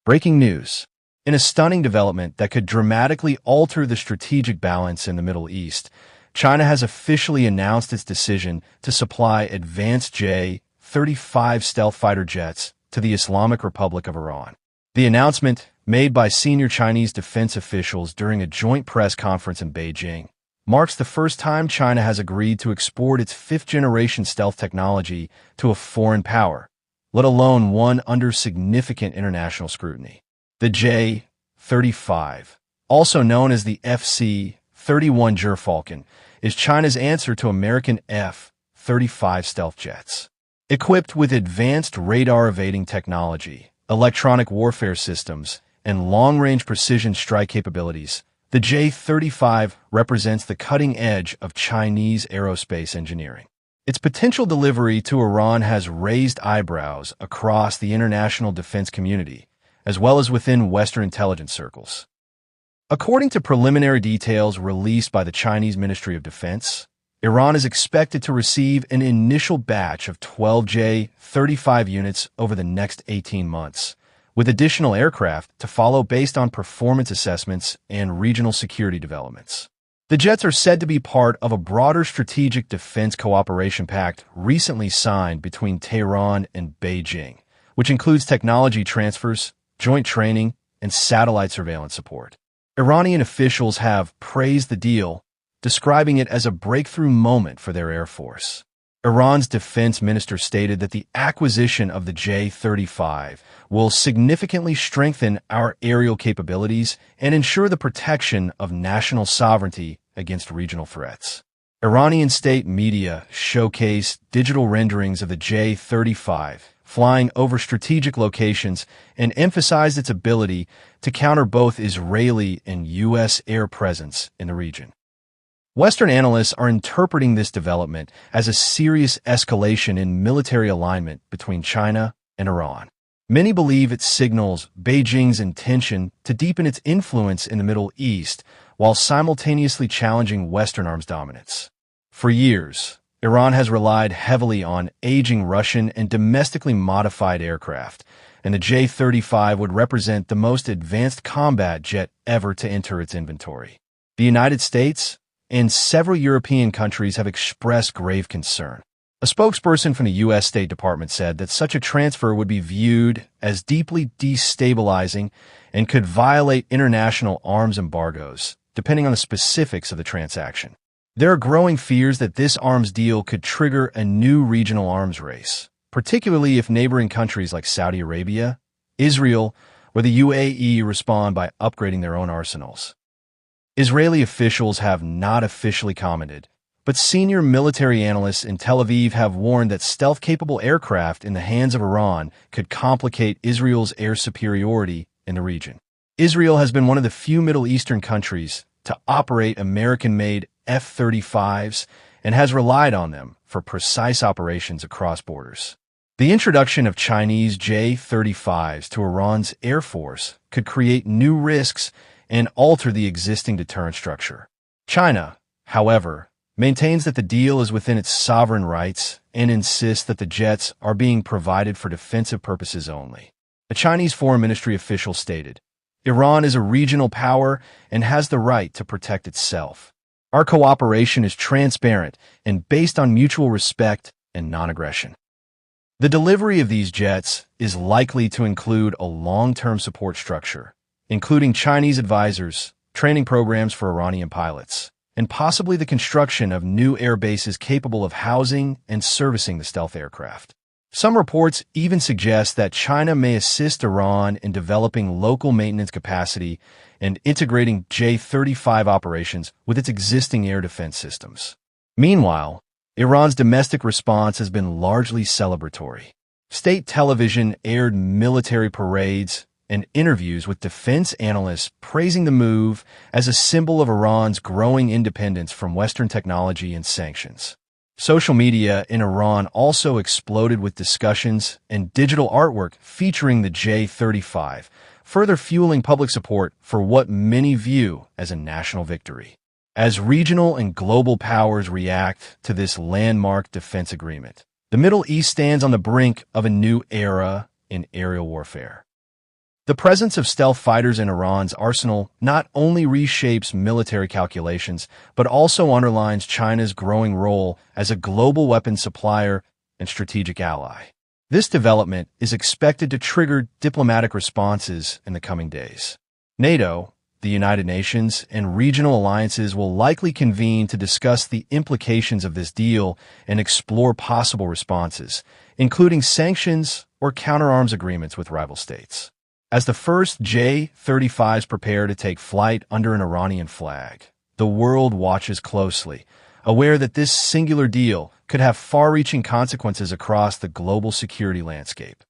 Breaking news. In a stunning development that could dramatically alter the strategic balance in the Middle East, China has officially announced its decision to supply advanced J-35 stealth fighter jets to the Islamic Republic of Iran. The announcement, made by senior Chinese defense officials during a joint press conference in Beijing, marks the first time China has agreed to export its fifth-generation stealth technology to a foreign power, let alone one under significant international scrutiny. The J-35, also known as the FC-31 Gerfalcon, is China's answer to American F-35 stealth jets. Equipped with advanced radar-evading technology, electronic warfare systems, and long-range precision strike capabilities, the J-35 represents the cutting edge of Chinese aerospace engineering. Its potential delivery to Iran has raised eyebrows across the international defense community, as well as within Western intelligence circles. According to preliminary details released by the Chinese Ministry of Defense, Iran is expected to receive an initial batch of 12 J-35 units over the next 18 months, with additional aircraft to follow based on performance assessments and regional security developments. The jets are said to be part of a broader strategic defense cooperation pact recently signed between Tehran and Beijing, which includes technology transfers, joint training, and satellite surveillance support. Iranian officials have praised the deal, describing it as a breakthrough moment for their air force. Iran's defense minister stated that the acquisition of the J-35 will significantly strengthen our aerial capabilities and ensure the protection of national sovereignty against regional threats. Iranian state media showcased digital renderings of the J-35 flying over strategic locations and emphasized its ability to counter both Israeli and U.S. air presence in the region. Western analysts are interpreting this development as a serious escalation in military alignment between China and Iran. Many believe it signals Beijing's intention to deepen its influence in the Middle East while simultaneously challenging Western arms dominance. For years, Iran has relied heavily on aging Russian and domestically modified aircraft, and the J-35 would represent the most advanced combat jet ever to enter its inventory. The United States and several European countries have expressed grave concern. A spokesperson from the U.S. State Department said that such a transfer would be viewed as deeply destabilizing and could violate international arms embargoes, depending on the specifics of the transaction. There are growing fears that this arms deal could trigger a new regional arms race, particularly if neighboring countries like Saudi Arabia, Israel, or the UAE respond by upgrading their own arsenals. Israeli officials have not officially commented, but senior military analysts in Tel Aviv have warned that stealth-capable aircraft in the hands of Iran could complicate Israel's air superiority in the region. Israel has been one of the few Middle Eastern countries to operate American-made F-35s and has relied on them for precise operations across borders. The introduction of Chinese J-35s to Iran's air force could create new risks and alter the existing deterrent structure. China, however, maintains that the deal is within its sovereign rights and insists that the jets are being provided for defensive purposes only. A Chinese foreign ministry official stated, "Iran is a regional power and has the right to protect itself. Our cooperation is transparent and based on mutual respect and non-aggression." The delivery of these jets is likely to include a long-term support structure, including Chinese advisors, training programs for Iranian pilots, and possibly the construction of new air bases capable of housing and servicing the stealth aircraft. Some reports even suggest that China may assist Iran in developing local maintenance capacity and integrating J-35 operations with its existing air defense systems. Meanwhile, Iran's domestic response has been largely celebratory. State television aired military parades and interviews with defense analysts praising the move as a symbol of Iran's growing independence from Western technology and sanctions. Social media in Iran also exploded with discussions and digital artwork featuring the J-35, further fueling public support for what many view as a national victory. As regional and global powers react to this landmark defense agreement, the Middle East stands on the brink of a new era in aerial warfare. The presence of stealth fighters in Iran's arsenal not only reshapes military calculations, but also underlines China's growing role as a global weapons supplier and strategic ally. This development is expected to trigger diplomatic responses in the coming days. NATO, the United Nations, and regional alliances will likely convene to discuss the implications of this deal and explore possible responses, including sanctions or counterarms agreements with rival states. As the first J-35s prepare to take flight under an Iranian flag, the world watches closely, aware that this singular deal could have far-reaching consequences across the global security landscape.